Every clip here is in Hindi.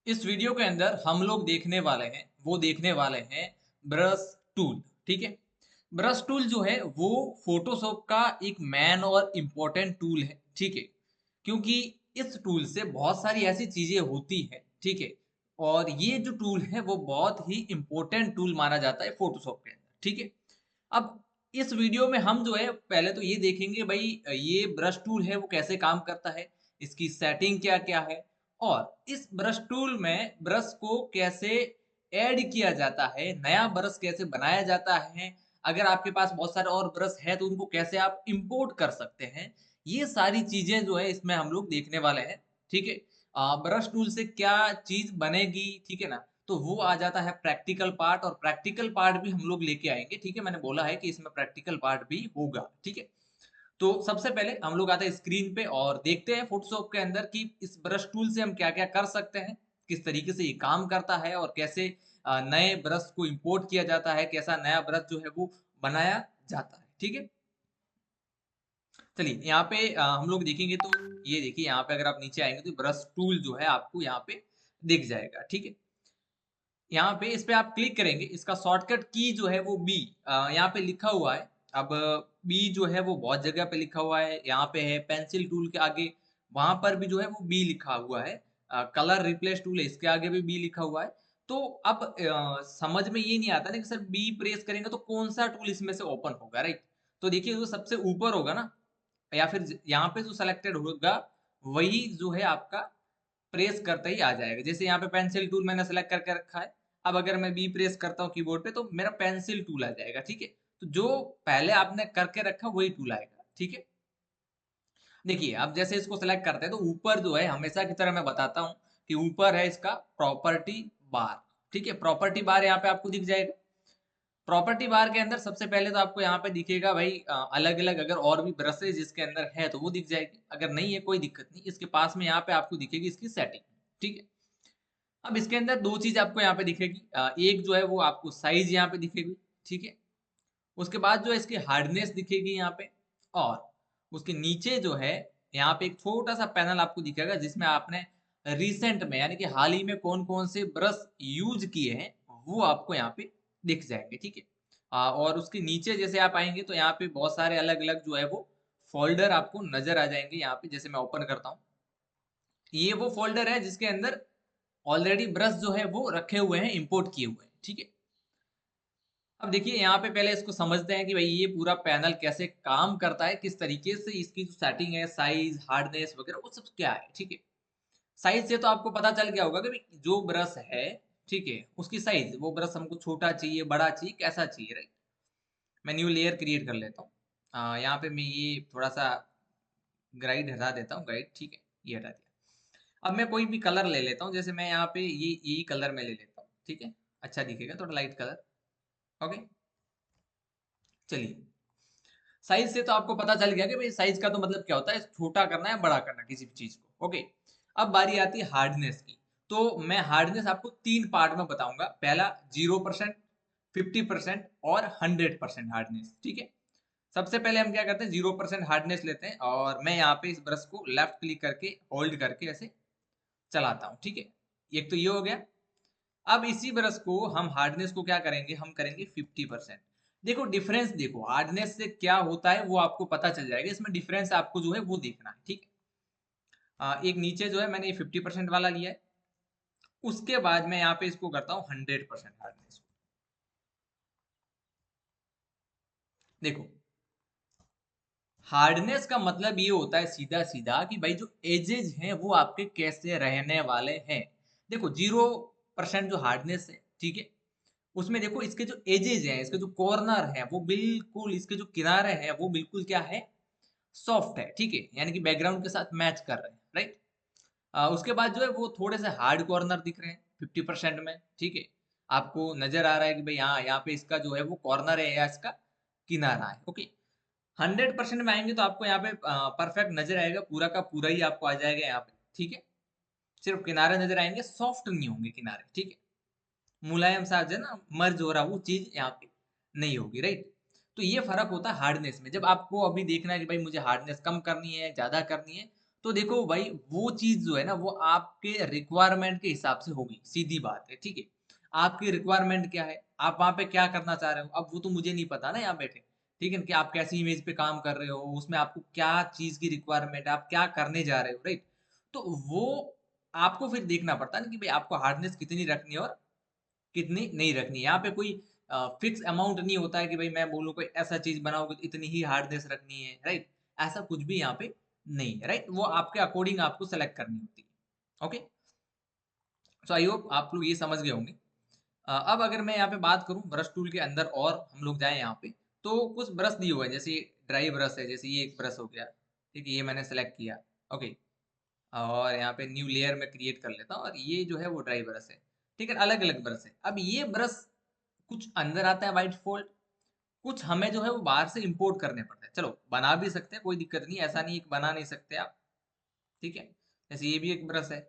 इस वीडियो के अंदर हम लोग देखने वाले हैं ब्रश टूल। ठीक है। ब्रश टूल जो है वो फोटोशॉप का एक मैन और इम्पोर्टेंट टूल है। ठीक है। क्योंकि इस टूल से बहुत सारी ऐसी चीजें होती हैं। ठीक है। और ये जो टूल है वो बहुत ही इम्पोर्टेंट टूल माना जाता है फोटोशॉप के अंदर। ठीक है। अब इस वीडियो में हम जो है पहले तो ये देखेंगे भाई ये ब्रश टूल है वो कैसे काम करता है, इसकी सेटिंग क्या क्या है, और इस ब्रश टूल में ब्रश को कैसे ऐड किया जाता है, नया ब्रश कैसे बनाया जाता है, अगर आपके पास बहुत सारे और ब्रश है तो उनको कैसे आप इंपोर्ट कर सकते हैं। ये सारी चीजें जो है इसमें हम लोग देखने वाले हैं। ठीक है। ब्रश टूल से क्या चीज बनेगी, ठीक है ना, तो वो आ जाता है प्रैक्टिकल पार्ट, और प्रैक्टिकल पार्ट भी हम लोग लेके आएंगे। ठीक है, मैंने बोला है कि इसमें प्रैक्टिकल पार्ट भी होगा। ठीक है। तो सबसे पहले हम लोग आते हैं स्क्रीन पे और देखते हैं फोटोशॉप के अंदर कि इस ब्रश टूल से हम क्या क्या कर सकते हैं, किस तरीके से ये काम करता है, और कैसे नए ब्रश को इंपोर्ट किया जाता है, कैसा नया ब्रश जो है वो बनाया जाता है। ठीक है। चलिए यहाँ पे हम लोग देखेंगे तो ये देखिए, यहाँ पे अगर आप नीचे आएंगे तो ब्रश टूल जो है आपको यहाँ पे दिख जाएगा। ठीक है। यहाँ पे इस पे आप क्लिक करेंगे, इसका शॉर्टकट की जो है वो बी यहाँ पे लिखा हुआ है। अब बी जो है वो बहुत जगह पे लिखा हुआ है, यहाँ पे है पेंसिल टूल के आगे, वहां पर भी जो है वो बी लिखा हुआ है। कलर रिप्लेस टूल है, इसके आगे भी बी लिखा हुआ है। तो अब समझ में ये नहीं आता ना कि सर बी प्रेस करेंगे तो कौन सा टूल इसमें से ओपन होगा, राइट। तो देखिए जो सबसे ऊपर होगा ना, या फिर यहाँ पे जो सिलेक्टेड होगा वही जो है आपका प्रेस करते ही आ जाएगा। जैसे यहाँ पे पेंसिल टूल मैंने सेलेक्ट करके रखा है, अब अगर मैं बी प्रेस करता हूँ कीबोर्ड पे तो मेरा पेंसिल टूल आ जाएगा। ठीक है। तो जो पहले आपने करके रखा वही टूल आएगा। ठीक है। देखिए अब जैसे इसको सेलेक्ट करते हैं तो ऊपर जो है हमेशा की तरह मैं बताता हूँ कि ऊपर है इसका प्रॉपर्टी बार। ठीक है। प्रॉपर्टी बार यहाँ पे आपको दिख जाएगा। प्रॉपर्टी बार के अंदर सबसे पहले तो आपको यहाँ पे दिखेगा भाई अलग अलग, अगर और भी ब्रशेज इसके अंदर है तो वो दिख जाएगी, अगर नहीं है कोई दिक्कत नहीं, इसके पास में यहाँ पे आपको दिखेगी इसकी सेटिंग। ठीक है। अब इसके अंदर दो चीज आपको यहाँ पे दिखेगी, एक जो है वो आपको साइज यहाँ पे दिखेगी। ठीक है। उसके बाद जो है इसकी हार्डनेस दिखेगी यहाँ पे, और उसके नीचे जो है यहाँ पे एक छोटा सा पैनल आपको दिखेगा जिसमें आपने रिसेंट में यानी कि हाल ही में कौन कौन से ब्रश यूज किए हैं वो आपको यहाँ पे दिख जाएंगे। ठीक है। और उसके नीचे जैसे आप आएंगे तो यहाँ पे बहुत सारे अलग अलग जो है वो फोल्डर आपको नजर आ जाएंगे। यहाँ पे जैसे मैं ओपन करता हूँ, ये वो फोल्डर है जिसके अंदर ऑलरेडी ब्रश जो है वो रखे हुए हैं, इंपोर्ट किए हुए हैं। ठीक है। अब देखिए यहाँ पे पहले इसको समझते हैं कि भाई ये पूरा पैनल कैसे काम करता है, किस तरीके से इसकी जो सेटिंग है, साइज, हार्डनेस वगैरह वो सब क्या है। ठीक है। साइज से तो आपको पता चल गया होगा कि भाई जो ब्रश है, ठीक है, उसकी साइज, वो ब्रश हमको छोटा चाहिए, बड़ा चाहिए, कैसा चाहिए, राइट। मैं न्यू लेयर क्रिएट कर लेता हूँ। यहाँ पे मैं ये थोड़ा सा गाइड हटा देता हूँ, गाइड। ठीक है, ये हटा दिया। अब मैं कोई भी कलर ले लेता हूँ, जैसे मैं यहाँ पे ये यही कलर में ले लेता हूँ। ठीक है। अच्छा दिखेगा, थोड़ा लाइट कलर। ओके। चलिए, साइज से तो आपको पता चल गया कि भाई साइज का तो मतलब क्या होता है, छोटा करना है, बड़ा करना किसी भी चीज को। ओके। अब बारी आती है हार्डनेस की। तो मैं हार्डनेस आपको तीन पार्ट में बताऊंगा। पहला 0%, 50% और 100% हार्डनेस। ठीक है। सबसे पहले हम क्या करते हैं, 0% हार्डनेस लेते हैं, और मैं यहाँ पे इस ब्रश को लेफ्ट क्लिक करके होल्ड करके ऐसे चलाता हूँ। ठीक है। एक तो ये हो गया। अब इसी ब्रश को हम हार्डनेस को क्या करेंगे, हम करेंगे 50%। देखो डिफरेंस, देखो हार्डनेस से क्या होता है वो आपको पता चल जाएगा, इसमें डिफरेंस आपको जो है वो देखना है। ठीक है। एक नीचे जो है मैंने ये 50% वाला लिया है, उसके बाद मैं यहाँ पे इसको करता हूँ 100% हार्डनेस। देखो हार्डनेस का मतलब ये होता है सीधा सीधा कि भाई जो एजेस हैं वो आपके कैसे रहने वाले हैं। देखो 0% जो हार्डनेस है, ठीक है, उसमें देखो इसके जो एजेस हैं, इसके जो कॉर्नर हैं, वो बिल्कुल, इसके जो किनारे हैं वो बिल्कुल क्या है, सॉफ्ट है। ठीक है, यानी कि बैकग्राउंड के साथ मैच कर रहे हैं, राइट। उसके बाद जो है वो थोड़े से हार्ड कॉर्नर दिख रहे हैं 50% में। ठीक है। आपको नजर आ रहा है कि भाई यहाँ यहाँ पे इसका जो है वो कॉर्नर है या इसका किनारा है। ओके। 100% में आएंगे तो आपको यहाँ पे परफेक्ट नजर आएगा, पूरा का पूरा ही आपको आ जाएगा यहाँ पे। ठीक है। सिर्फ किनारे नजर आएंगे, सॉफ्ट नहीं होंगे किनारे। ठीक है। मुलायम सा जो है ना, मर्ज हो रहा, वो चीज यहाँ पे नहीं होगी, राइट। तो ये फर्क होता है हार्डनेस में। जब आपको अभी देखना है कि भाई मुझे हार्डनेस कम करनी है, ज्यादा करनी है, तो देखो भाई वो चीज़ जो है ना वो आपके रिक्वायरमेंट के हिसाब से होगी, सीधी बात है, ठीक है? आपकी रिक्वायरमेंट क्या है? आप वहाँ पे क्या करना चाह रहे हो? अब वो तो मुझे नहीं पता ना यहाँ बैठे, ठीक है? कि आप कैसी इमेज पे काम कर रहे हो, उसमें आपको क्या चीज़ की रिक्वायरमेंट है, आप क्या करने जा रहे हो, राइट? तो वो आपको फिर देखना पड़ता है ना कि भाई आपको हार्डनेस कितनी रखनी है और कितनी नहीं रखनी है। यहाँ पे कोई फिक्स अमाउंट नहीं होता है कि भाई मैं बोलूँ कोई ऐसा चीज़ बनाओगे तो इतनी ही हार्डनेस रखनी है, राइट? ऐसा कुछ भी यहाँ पे नहीं है, राइट? वो आपके अकॉर्डिंग आपको सेलेक्ट करनी होती है। ओके? सो आई होप आप लोग ये समझ गए होंगे। अब अगर मैं यहाँ पे बात करूँ ब्रश टूल के अंदर और हम लोग जाएँ यहाँ पे, तो कुछ ब्रश दिए हुए हैं, जैसे ड्राई ब्रश है, जैसे ये एक ब्रश हो गया, ठीक है? ये मैंने सेलेक्ट किया, ओके? और यहाँ पे न्यू लेयर मैं क्रिएट कर लेता हूँ और ये जो है वो ड्राई ब्रश है, ठीक है? अलग-अलग ब्रश है। अब ये ब्रश कुछ अंदर आता है बाय डिफ़ॉल्ट, कुछ हमें जो है वो बाहर से इम्पोर्ट करने पड़ते हैं। चलो बना भी सकते हैं, कोई दिक्कत नहीं है, ऐसा नहीं है कि बना नहीं सकते आप, ठीक है? जैसे ये भी एक ब्रश है,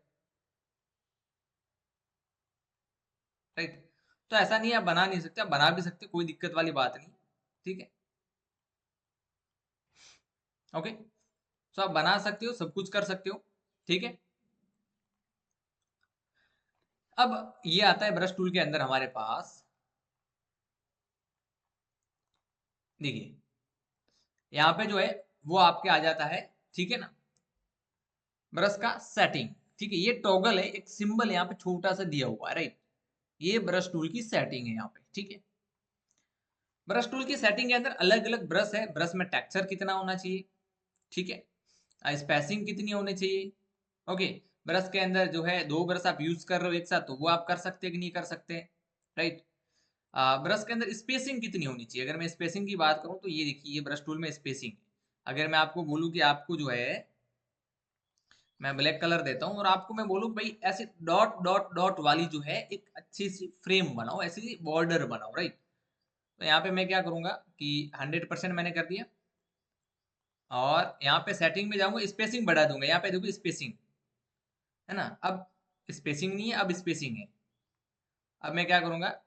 राइट? तो ऐसा नहीं है आप बना नहीं सकते, आप बना भी सकते हो, कोई दिक्कत वाली बात नहीं, ठीक है? ओके? सो आप बना सकते हो, सब कुछ कर सकते हो, ठीक है? अब ये आता है ब्रश टूल के अंदर हमारे पास, देखिए, यहाँ पे जो है वो आपके आ जाता है, ठीक है ना? ब्रश का सेटिंग, ठीक है? ये टॉगल है, एक सिंबल यहाँ पे छोटा सा दिया हुआ है, राइट? ये ब्रश टूल की सेटिंग है यहाँ पे, ठीक है? ब्रश टूल की सेटिंग के अंदर अलग-अलग ब्रश है, ब्रश में टेक्सचर कितना होना चाहिए, ठीक है? स्पेसिंग कितनी होनी चाहिए, ओके? ब्रश के अंदर जो है 2 ब्रश आप यूज़ कर रहे हो एक साथ, तो वो आप कर सकते हैं कि नहीं कर सकते, राइट? ब्रश के अंदर स्पेसिंग कितनी होनी चाहिए? अगर मैं स्पेसिंग की बात करूँ तो ये देखिए ये ब्रश टूल में स्पेसिंग है। अगर मैं आपको बोलूँ कि आपको जो है मैं ब्लैक कलर देता हूँ और आपको मैं बोलूँ भाई ऐसे डॉट डॉट डॉट वाली जो है एक अच्छी सी फ्रेम बनाओ, ऐसी बॉर्डर बनाओ, राइट? तो यहाँ पे मैं क्या करूँगा कि 100% मैंने कर दिया और यहाँ पे सेटिंग में जाऊँगा, स्पेसिंग बढ़ा दूँगा। यहाँ पे देखो स्पेसिंग, है ना? अब स्पेसिंग नहीं है, अब स्पेसिंग है। अब मैं क्या करूँगा,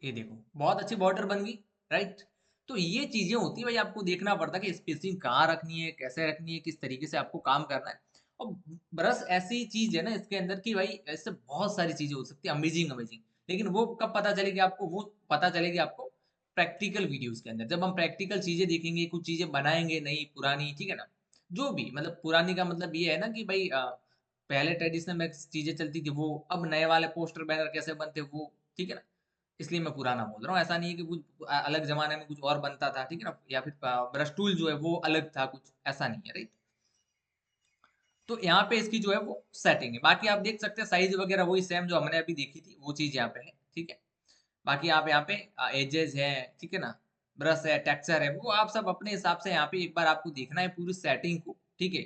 ये देखो बहुत अच्छी बॉर्डर बन गई, राइट? तो ये चीज़ें होती हैं भाई, आपको देखना पड़ता है कि स्पेसिंग कहाँ रखनी है, कैसे रखनी है, किस तरीके से आपको काम करना है। और ब्रश ऐसी चीज़ है ना इसके अंदर कि भाई ऐसे बहुत सारी चीज़ें हो सकती है अमेज़िंग अमेज़िंग। लेकिन वो कब पता चलेगी आपको? वो पता चलेगी आपको प्रैक्टिकल वीडियोज़ के अंदर। जब हम प्रैक्टिकल चीज़ें देखेंगे, कुछ चीज़ें बनाएँगे नई, पुरानी, ठीक है ना? जो भी मतलब पुरानी का मतलब ये है ना कि भाई पहले ट्रेडिशनल में चीज़ें चलती थी वो, अब नए वाले पोस्टर बैनर कैसे बनते वो, ठीक है ना? इसलिए मैं पुराना बोल रहा हूँ। ऐसा नहीं है कि कुछ अलग ज़माने में कुछ और बनता था, ठीक है ना? या फिर ब्रश टूल जो है वो अलग था कुछ, ऐसा नहीं है, राइट? तो यहाँ पे इसकी जो है वो सेटिंग है। बाकी आप देख सकते हैं साइज़ वगैरह वही सेम जो हमने अभी देखी थी, वो चीज़ यहाँ पे है, ठीक है? बाकी आप यहाँ पे एजेस हैं, ठीक है ना? ब्रश है, टेक्सचर है, वो आप सब अपने हिसाब से यहाँ पे एक बार आपको देखना है पूरी सेटिंग को, ठीक है?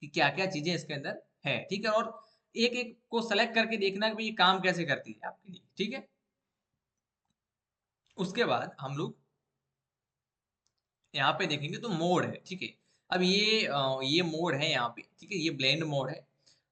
कि क्या-क्या चीज़ें इसके अंदर है, ठीक है? और एक-एक को सेलेक्ट करके देखना है कि भई ये काम कैसे करती है आपके लिए, ठीक है? उसके बाद हम लोग यहाँ पे देखेंगे तो मोड है, ठीक है? अब ये मोड है यहाँ पे, ठीक है? ये ब्लेंड मोड है।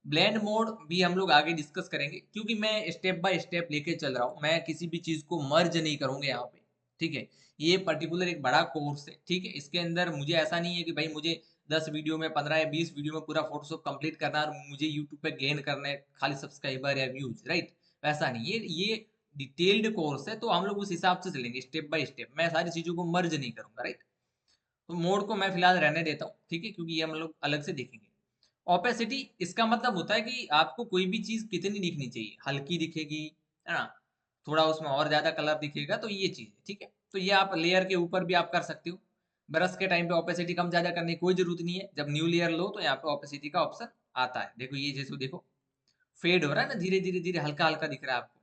ब्लेंड मोड भी हम लोग आगे डिस्कस करेंगे क्योंकि मैं स्टेप बाय स्टेप लेके चल रहा हूँ। मैं किसी भी चीज़ को मर्ज नहीं करूँगा यहाँ पे, ठीक है? ये पर्टिकुलर एक बड़ा कोर्स है, ठीक है? इसके अंदर मुझे ऐसा नहीं है कि भाई मुझे 10 वीडियो में 15 या 20 वीडियो में पूरा फ़ोटोशॉप कंप्लीट करना है और मुझे यूट्यूब पे गेन करना है खाली सब्सक्राइबर या व्यूज़, राइट? वैसा नहीं, ये डिटेल्ड कोर्स है तो हम लोग उस हिसाब से चलेंगे स्टेप बाय स्टेप। मैं सारी चीज़ों को मर्ज नहीं करूँगा, राइट? तो मोड को मैं फिलहाल रहने देता हूँ, ठीक है? क्योंकि ये हम लोग अलग से देखेंगे। ओपेसिटी इसका मतलब होता है कि आपको कोई भी चीज़ कितनी दिखनी चाहिए, हल्की दिखेगी, है ना? थोड़ा उसमें और ज़्यादा कलर दिखेगा तो ये चीज़ है, ठीक है? तो ये आप लेयर के ऊपर भी आप कर सकते हो। ब्रश के टाइम पे ओपेसिटी कम-ज़्यादा करने की कोई ज़रूरत नहीं है। जब न्यू लेयर लो तो यहाँ पे ओपेसिटी का ऑप्शन आता है। देखो ये जैसे देखो फेड हो रहा है ना धीरे-धीरे, धीरे हल्का-हल्का दिख रहा है आपको।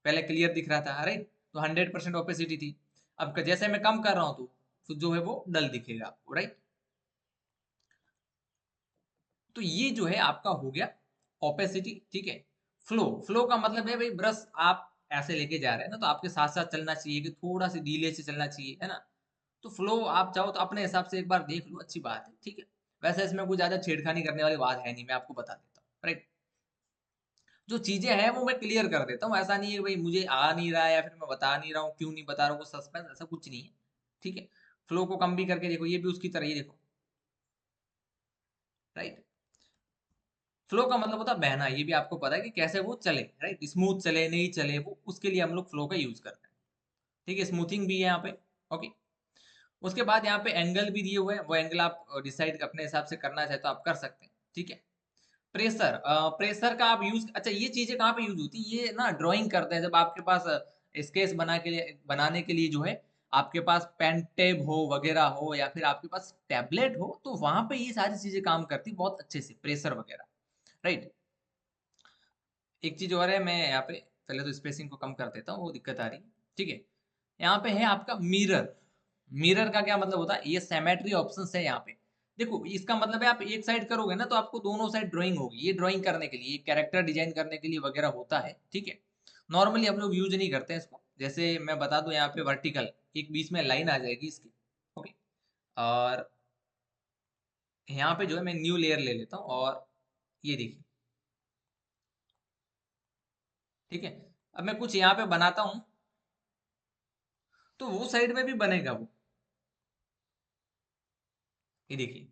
पहले क्लियर दिख रहा था, राइट? तो 100% ओपेसिटी थी। अब जैसे मैं कम कर रहा हूँ तो जो है वो डल दिखेगा आपको, राइट? तो ये जो है आपका हो गया ओपेसिटी, ठीक है? फ्लो का मतलब है भाई ब्रश आप ऐसे लेके जा रहे हैं ना तो आपके साथ-साथ चलना चाहिए कि थोड़ा-सा डीले से चलना चाहिए, है ना? तो फ्लो आप चाहो तो अपने हिसाब से एक बार देख लो, अच्छी बात है, ठीक है? वैसे इसमें कोई ज़्यादा छेड़खानी करने वाली बात है नहीं, मैं आपको बता देता हूँ, राइट? जो चीज़ें हैं वो मैं क्लियर कर देता हूँ, ऐसा नहीं है कि भाई मुझे आ नहीं रहा है या फिर मैं बता नहीं रहा हूँ, क्यों नहीं बता रहा हूँ, सस्पेंस ऐसा कुछ नहीं है, ठीक है? फ्लो को कम भी करके देखो, ये भी उसकी तरह ही देखो। राइट। फ्लो का मतलब होता है बहना, ये भी आपको पता है कि कैसे वो चले, राइट, स्मूथ चले नहीं चले, वो उसके लिए हम लोग फ्लो का यूज करते हैं। ठीक है, स्मूथिंग भी है यहाँ पे। ओके, उसके बाद यहाँ पे एंगल भी दिए हुए हैं, वो एंगल आप डिसाइड अपने हिसाब से करना चाहे तो आप कर सकते हैं। ठीक है, प्रेशर, प्रेशर का आप यूज, अच्छा ये चीजें कहाँ पे यूज होती है, ये ना ड्राइंग करते हैं जब आपके पास स्केच बनाने के लिए जो है आपके पास पेन टेब हो वगैरह हो, या फिर आपके पास टैबलेट हो, तो वहां पे ये सारी चीजें काम करती बहुत अच्छे से, प्रेशर वगैरह, राइट। एक चीज और है, मैं यहाँ पे पहले तो स्पेसिंग को कम कर देता हूँ, वो दिक्कत आ रही है। ठीक है, यहाँ पे है आपका मिरर। मिरर का क्या मतलब होता है, ये सिमेट्री ऑप्शंस है यहाँ पे। देखो इसका मतलब है आप एक साइड करोगे ना तो आपको दोनों साइड ड्राइंग होगी, ये ड्राइंग करने के लिए, कैरेक्टर डिजाइन करने के लिए वगैरह होता है। ठीक है, नॉर्मली हम लोग यूज नहीं करते हैं इसको। जैसे मैं बता दूं, यहाँ पे वर्टिकल एक बीच में लाइन आ जाएगी इसकी। ओके, और यहाँ पे जो है मैं न्यू लेयर ले लेता हूँ, और ये देखिए। ठीक है, अब मैं कुछ यहाँ पे बनाता हूँ तो वो साइड में भी बनेगा वो, ये देखिए।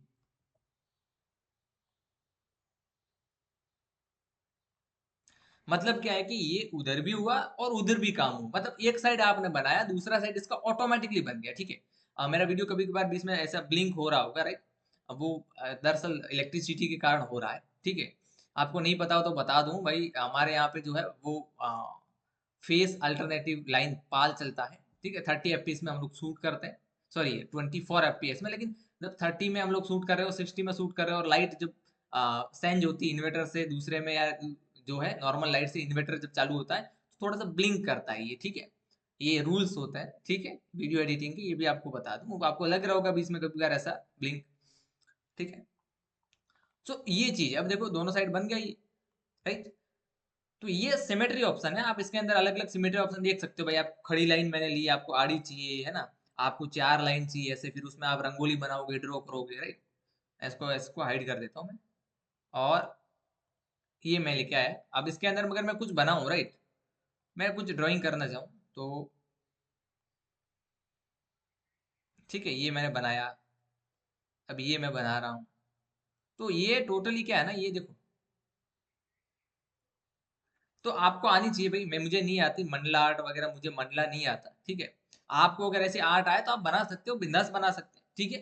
मतलब क्या है कि ये उधर भी हुआ और उधर भी काम हुआ, मतलब एक साइड आपने बनाया, दूसरा साइड इसका ऑटोमेटिकली बन गया। ठीक है, मेरा वीडियो कभी कभार बीच में ऐसा ब्लिंक हो रहा होगा, राइट। अब वो दरअसल इलेक्ट्रिसिटी के कारण हो रहा है। ठीक है, आपको नहीं पता हो तो बता दूं भाई, हमारे यहाँ पे जो है वो फेस अल्टरनेटिव लाइन पाल चलता है। ठीक है, 30 FPS में हम लोग शूट करते हैं, सॉरी 24 FPS में, लेकिन जब 30 में हम लोग शूट कर रहे हो, 60 में शूट कर रहे हो, और लाइट जब सेंज होती है इन्वर्टर से दूसरे में, या जो है नॉर्मल लाइट से इन्वर्टर जब चालू होता है तो थोड़ा सा ब्लिंक करता है ये। ठीक है, ये रूल्स होता है। ठीक है, वीडियो एडिटिंग के, ये भी आपको बता दूं, आपको लग रहा होगा बीच में कभी बार ऐसा ब्लिंक। ठीक है, सो ये चीज, अब देखो दोनों साइड बन गया ये, राइट। तो ये सिमेट्री ऑप्शन है, आप इसके अंदर अलग अलग सिमेट्री ऑप्शन देख सकते हो भाई। आप खड़ी लाइन मैंने ली, आपको आड़ी चाहिए है ना, आपको 4 लाइन चाहिए ऐसे, फिर उसमें आप रंगोली बनाओगे, ड्रॉ करोगे, राइट। इसको इसको हाइड कर देता हूँ मैं, और ये मैं लेके आया। अब इसके अंदर अगर मैं कुछ बनाऊं, राइट, मैं कुछ ड्राइंग करना चाहूँ तो, ठीक है, ये मैंने बनाया, अब ये मैं बना रहा हूँ, तो ये टोटली क्या है ना, ये देखो। तो आपको आनी चाहिए भाई, मैं मुझे नहीं आती मंडला आर्ट वगैरह, मुझे मंडला नहीं आता। ठीक है, आपको अगर ऐसे आर्ट आए तो आप बना सकते हो, बिंदास बना सकते हैं। ठीक है,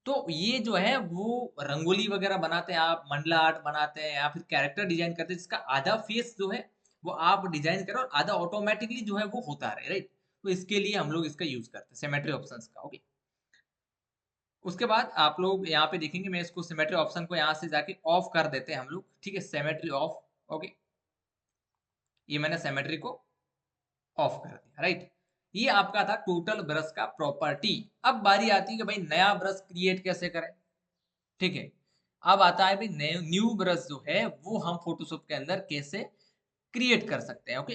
तो ये जो है वो रंगोली वगैरह बनाते हैं, आप मंडला आर्ट बनाते हैं, या फिर कैरेक्टर डिजाइन करते हैं जिसका आधा फेस जो है वो आप डिजाइन करो, और आधा ऑटोमेटिकली जो है वो होता रहे, राइट। तो इसके लिए हम लोग इसका यूज करते हैं, सिमेट्री ऑप्शंस का। ओके, उसके बाद आप लोग यहाँ पे देखेंगे, मैं इसको सिमेट्री ऑप्शन को यहाँ से जाके ऑफ कर देते हैं हम लोग। ठीक है, सिमेट्री ऑफ। ओके, ये मैंने सिमेट्री को ऑफ कर दिया, राइट। ये आपका था टोटल ब्रश का प्रॉपर्टी। अब बारी आती है कि भाई नया ब्रश क्रिएट कैसे करें। ठीक है, अब आता है भाई न्यू ब्रश जो है वो हम फोटोशॉप के अंदर कैसे क्रिएट कर सकते हैं। ओके,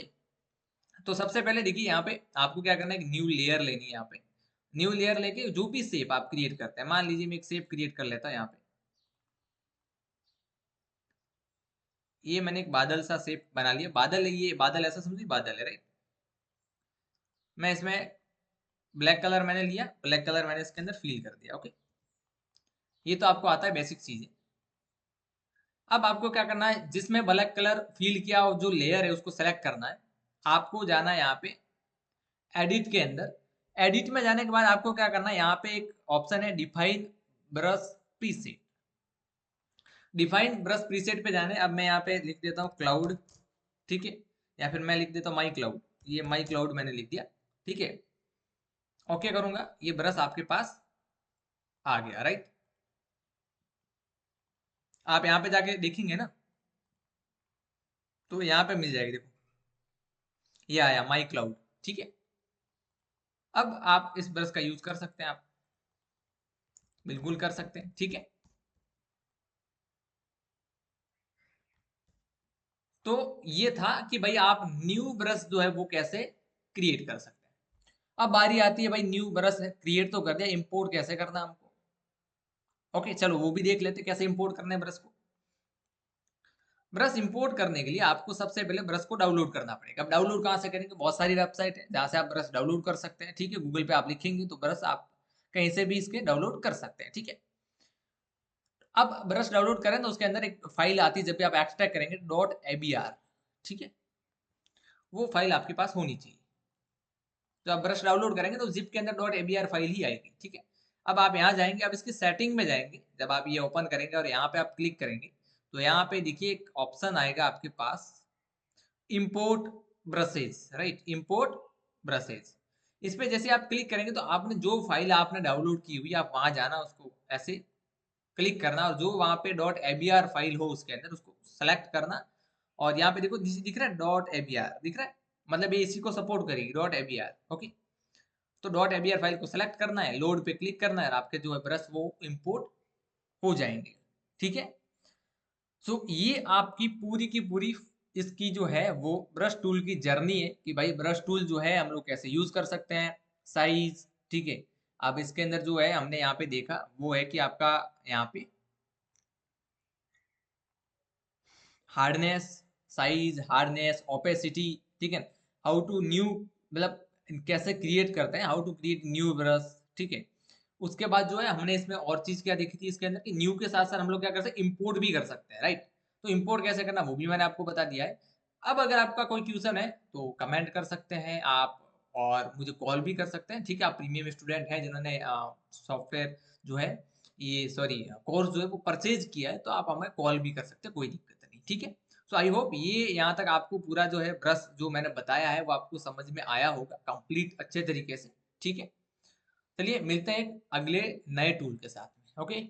तो सबसे पहले देखिए यहाँ पे आपको क्या करना है, न्यू लेयर लेनी है। यहाँ पे न्यू लेयर लेके जो भी शेप आप क्रिएट करते हैं, मान लीजिए मैं एक शेप क्रिएट कर लेता हूँ यहाँ पे। ये मैंने एक बादल सा शेप बना लिया, बादल है, ये बादल ऐसा समझिए, बादल है, राइट। मैं इसमें ब्लैक कलर मैंने लिया, ब्लैक कलर मैंने इसके अंदर फिल कर दिया। ओके, ये तो आपको आता है बेसिक चीजें। अब आपको क्या करना है, जिसमें ब्लैक कलर फिल किया और जो लेयर है उसको सेलेक्ट करना है। आपको जाना है यहाँ पे एडिट के अंदर। एडिट में जाने के बाद आपको क्या करना है, यहाँ पे एक ऑप्शन है define brush preset. Define brush preset पे जाने, अब मैं यहाँ पे लिख देता हूँ क्लाउड। ठीक है, या फिर मैं लिख देता हूँ माई क्लाउड, ये माई क्लाउड मैंने लिख दिया। ठीक है, ओके करूंगा, ये ब्रश आपके पास आ गया, राइट। आप यहाँ पे जाके देखेंगे ना तो यहाँ पे मिल जाएगी, देखो ये आया माई क्लाउड। ठीक है, अब आप इस ब्रश का यूज कर सकते हैं, आप बिल्कुल कर सकते हैं। ठीक है, तो ये था कि भाई आप न्यू ब्रश जो है वो कैसे क्रिएट कर सकते हैं। अब बारी आती है भाई, न्यू ब्रश क्रिएट तो कर दिया, इंपोर्ट कैसे करना है हमको। ओके, चलो वो भी देख लेते हैं कैसे इंपोर्ट करना है ब्रश को। ब्रश इंपोर्ट करने के लिए आपको सबसे पहले ब्रश को डाउनलोड करना पड़ेगा। अब डाउनलोड कहाँ से करेंगे, बहुत सारी वेबसाइट है जहाँ से आप ब्रश डाउनलोड कर सकते हैं। ठीक है, गूगल पे आप लिखेंगे तो ब्रश आप कहीं से भी इसके डाउनलोड कर सकते हैं। ठीक है, अब ब्रश डाउनलोड करें तो उसके अंदर एक फाइल आती है, जब भी आप एक्सट्रैक्ट करेंगे .abr, ठीक है, वो फाइल आपके पास होनी चाहिए। तो आप ब्रश डाउनलोड करेंगे तो जिप के अंदर .abr फाइल ही आएगी, ठीक है। अब आप यहाँ जाएंगे, अब इसकी सेटिंग में जाएंगे, जब आप ये ओपन करेंगे और यहाँ पे आप क्लिक करेंगे तो यहाँ पे देखिए एक ऑप्शन आएगा आपके पास, import brushes, right, import brushes. इस पे जैसे आप क्लिक करेंगे तो आपने जो फाइल आपने डाउनलोड की हुई, आप वहां जाना, उसको ऐसे क्लिक करना और जो वहां पे .abr फाइल हो उसके अंदर उसको सेलेक्ट करना। और यहाँ पे देखो दिख रहा है .abr, दिख रहा है, मतलब ये इसी को सपोर्ट करेगी .abr, ओके। तो .abr फाइल को सेलेक्ट करना है, लोड पे क्लिक करना है और आपके जो है ब्रश वो इंपोर्ट हो जाएंगे, ठीक है। सो ये आपकी पूरी की पूरी इसकी जो है वो ब्रश टूल की जर्नी है कि भाई ब्रश टूल जो है हम लोग कैसे यूज कर सकते हैं, साइज, ठीक है। अब इसके अंदर जो है हमने यहाँ पे देखा वो है कि आपका यहाँ पे हार्डनेस, साइज, हार्डनेस, ओपेसिटी, ठीक है, हाउ टू न्यू, मतलब कैसे क्रिएट करते हैं, how to create new brush, ठीक है। उसके बाद जो है हमने इसमें और चीज क्या देखी थी इसके अंदर कि न्यू के साथ साथ हम लोग क्या कर सकते हैं, इंपोर्ट भी कर सकते हैं, राइट। तो इंपोर्ट कैसे करना वो भी मैंने आपको बता दिया है। अब अगर आपका कोई क्वेश्चन है तो कमेंट कर सकते हैं आप, और मुझे कॉल भी कर सकते हैं, ठीक है। आप प्रीमियम स्टूडेंट हैं जिन्होंने सॉफ्टवेयर जो है, ये सॉरी कोर्स जो है वो परचेज किया है, तो आप हमें कॉल भी कर सकते हैं, कोई दिक्कत नहीं, ठीक है। सो आई होप ये यहाँ तक आपको पूरा जो है ब्रश जो मैंने बताया है वो आपको समझ में आया होगा कंप्लीट अच्छे तरीके से, ठीक है। चलिए मिलते हैं एक अगले नए टूल के साथ में, ओके।